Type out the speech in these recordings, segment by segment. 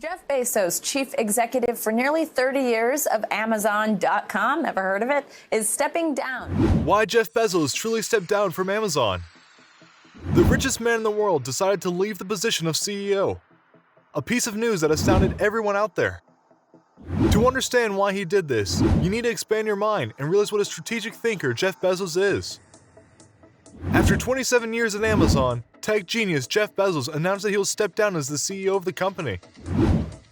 Jeff Bezos, chief executive for nearly 30 years of Amazon.com, never heard of it, is stepping down. Why Jeff Bezos truly stepped down from Amazon. The richest man in the world decided to leave the position of CEO. A piece of news that astounded everyone out there. To understand why he did this, you need to expand your mind and realize what a strategic thinker Jeff Bezos is. After 27 years at Amazon, tech genius Jeff Bezos announced that he will step down as the CEO of the company.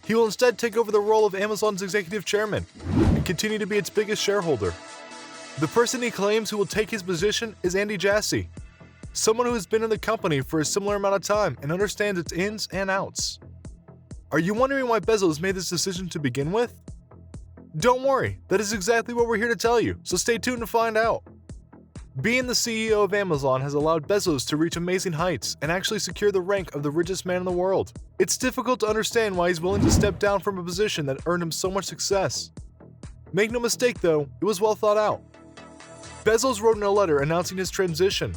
He will instead take over the role of Amazon's executive chairman and continue to be its biggest shareholder. The person he claims who will take his position is Andy Jassy, someone who has been in the company for a similar amount of time and understands its ins and outs. Are you wondering why Bezos made this decision to begin with? Don't worry, that is exactly what we're here to tell you, so stay tuned to find out. Being the CEO of Amazon has allowed Bezos to reach amazing heights and actually secure the rank of the richest man in the world. It's difficult to understand why he's willing to step down from a position that earned him so much success. Make no mistake though, it was well thought out. Bezos wrote in a letter announcing his transition.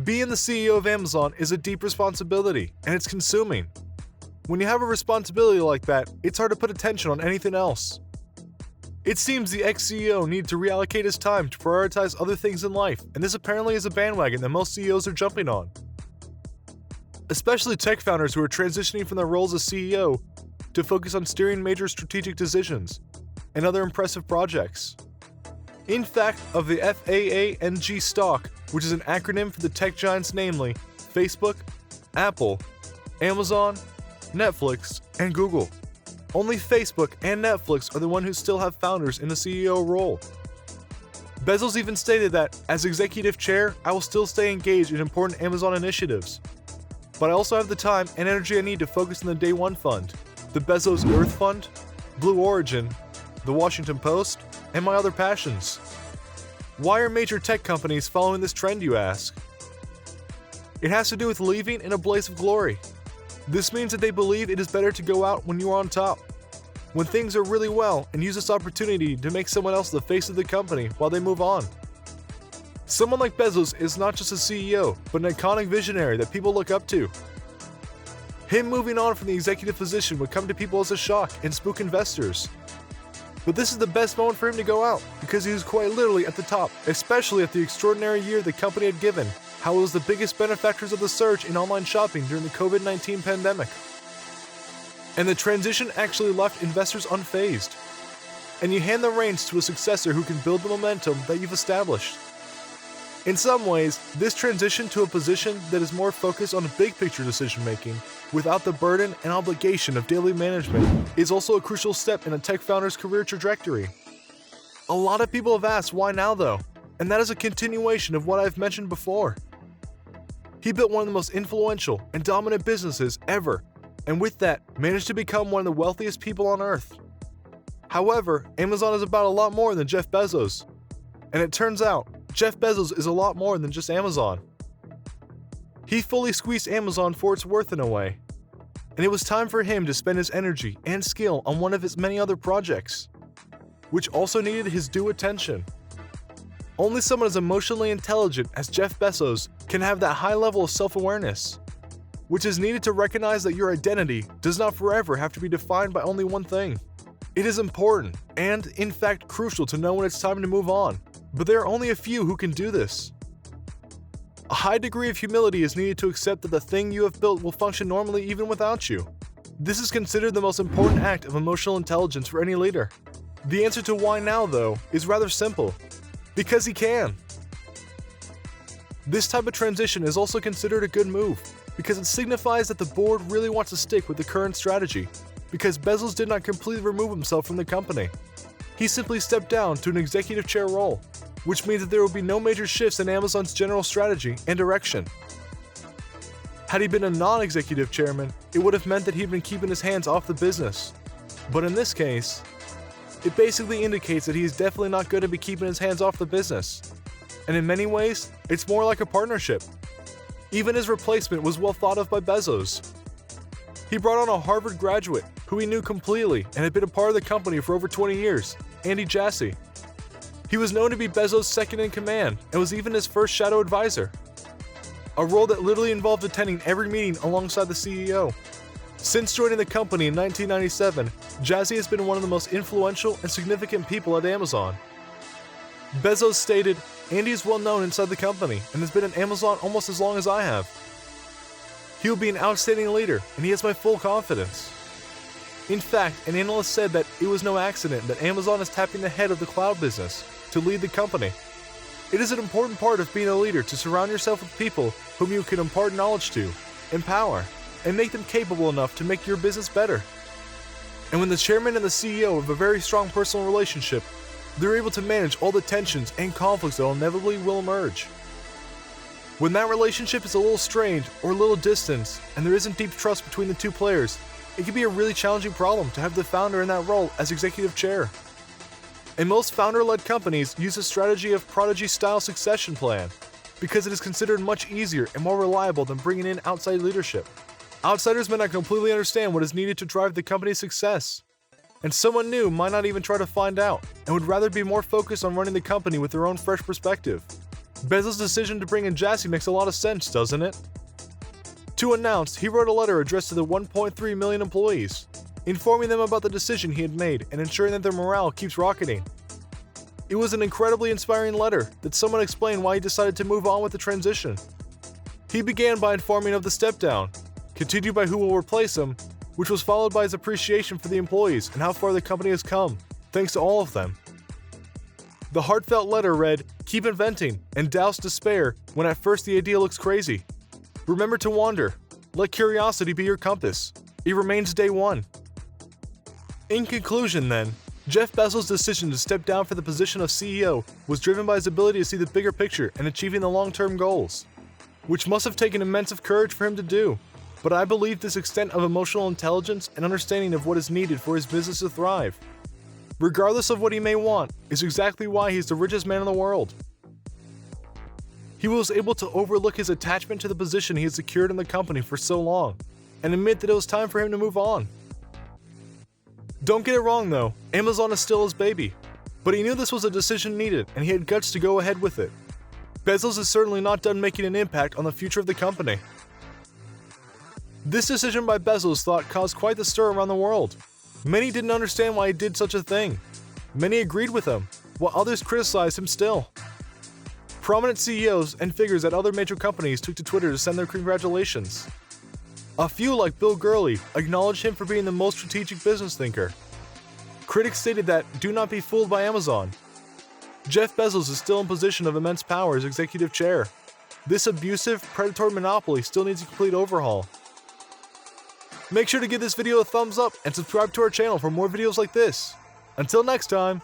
Being the CEO of Amazon is a deep responsibility, and it's consuming. When you have a responsibility like that, it's hard to put attention on anything else. It seems the ex-CEO needed to reallocate his time to prioritize other things in life, and this apparently is a bandwagon that most CEOs are jumping on. Especially tech founders who are transitioning from their roles as CEO to focus on steering major strategic decisions and other impressive projects. In fact, of the FAANG stock, which is an acronym for the tech giants namely Facebook, Apple, Amazon, Netflix, and Google. Only Facebook and Netflix are the ones who still have founders in the CEO role. Bezos even stated that, as executive chair, I will still stay engaged in important Amazon initiatives. But I also have the time and energy I need to focus on the Day One Fund, the Bezos Earth Fund, Blue Origin, the Washington Post, and my other passions. Why are major tech companies following this trend, you ask? It has to do with leaving in a blaze of glory. This means that they believe it is better to go out when you are on top, when things are really well, and use this opportunity to make someone else the face of the company while they move on. Someone like Bezos is not just a CEO, but an iconic visionary that people look up to. Him moving on from the executive position would come to people as a shock and spook investors. But this is the best moment for him to go out, because he was quite literally at the top, especially at the extraordinary year the company had given, how it was the biggest benefactors of the surge in online shopping during the COVID-19 pandemic. And the transition actually left investors unfazed. And you hand the reins to a successor who can build the momentum that you've established. In some ways, this transition to a position that is more focused on big picture decision making, without the burden and obligation of daily management, is also a crucial step in a tech founder's career trajectory. A lot of people have asked why now though, and that is a continuation of what I've mentioned before. He built one of the most influential and dominant businesses ever, and with that, managed to become one of the wealthiest people on earth. However, Amazon is about a lot more than Jeff Bezos. And it turns out, Jeff Bezos is a lot more than just Amazon. He fully squeezed Amazon for its worth in a way. And it was time for him to spend his energy and skill on one of his many other projects, which also needed his due attention. Only someone as emotionally intelligent as Jeff Bezos can have that high level of self-awareness, which is needed to recognize that your identity does not forever have to be defined by only one thing. It is important and, in fact, crucial to know when it's time to move on, but there are only a few who can do this. A high degree of humility is needed to accept that the thing you have built will function normally even without you. This is considered the most important act of emotional intelligence for any leader. The answer to why now, though, is rather simple. Because he can. This type of transition is also considered a good move, because it signifies that the board really wants to stick with the current strategy, because Bezos did not completely remove himself from the company. He simply stepped down to an executive chair role, which means that there will be no major shifts in Amazon's general strategy and direction. Had he been a non-executive chairman, it would have meant that he'd been keeping his hands off the business. But in this case, it basically indicates that he is definitely not going to be keeping his hands off the business. And in many ways, it's more like a partnership. Even his replacement was well thought of by Bezos. He brought on a Harvard graduate who he knew completely and had been a part of the company for over 20 years, Andy Jassy. He was known to be Bezos' second in command and was even his first shadow advisor, a role that literally involved attending every meeting alongside the CEO. Since joining the company in 1997, Jazzy has been one of the most influential and significant people at Amazon. Bezos stated, "Andy is well known inside the company and has been at Amazon almost as long as I have. He will be an outstanding leader, and he has my full confidence." In fact, an analyst said that it was no accident that Amazon is tapping the head of the cloud business to lead the company. It is an important part of being a leader to surround yourself with people whom you can impart knowledge to, empower, and make them capable enough to make your business better. And when the chairman and the CEO have a very strong personal relationship, they're able to manage all the tensions and conflicts that inevitably will emerge. When that relationship is a little strained or a little distant, and there isn't deep trust between the two players, it can be a really challenging problem to have the founder in that role as executive chair. And most founder-led companies use a strategy of prodigy-style succession plan because it is considered much easier and more reliable than bringing in outside leadership. Outsiders may not completely understand what is needed to drive the company's success, and someone new might not even try to find out and would rather be more focused on running the company with their own fresh perspective. Bezos' decision to bring in Jazzy makes a lot of sense, doesn't it? To announce, he wrote a letter addressed to the 1.3 million employees, informing them about the decision he had made and ensuring that their morale keeps rocketing. It was an incredibly inspiring letter that someone explained why he decided to move on with the transition. He began by informing of the step-down, continued by who will replace him, which was followed by his appreciation for the employees and how far the company has come, thanks to all of them. The heartfelt letter read, "Keep inventing and douse despair when at first the idea looks crazy. Remember to wander. Let curiosity be your compass. It remains day one." In conclusion then, Jeff Bezos' decision to step down for the position of CEO was driven by his ability to see the bigger picture and achieving the long-term goals, which must have taken immense courage for him to do. But I believe this extent of emotional intelligence and understanding of what is needed for his business to thrive, regardless of what he may want, is exactly why he's the richest man in the world. He was able to overlook his attachment to the position he had secured in the company for so long, and admit that it was time for him to move on. Don't get it wrong though, Amazon is still his baby, but he knew this was a decision needed and he had guts to go ahead with it. Bezos is certainly not done making an impact on the future of the company. This decision by Bezos caused quite the stir around the world. Many didn't understand why he did such a thing. Many agreed with him, while others criticized him still. Prominent CEOs and figures at other major companies took to Twitter to send their congratulations. A few, like Bill Gurley, acknowledged him for being the most strategic business thinker. Critics stated that, "Do not be fooled by Amazon. Jeff Bezos is still in position of immense power as executive chair. This abusive, predatory monopoly still needs a complete overhaul." Make sure to give this video a thumbs up and subscribe to our channel for more videos like this. Until next time.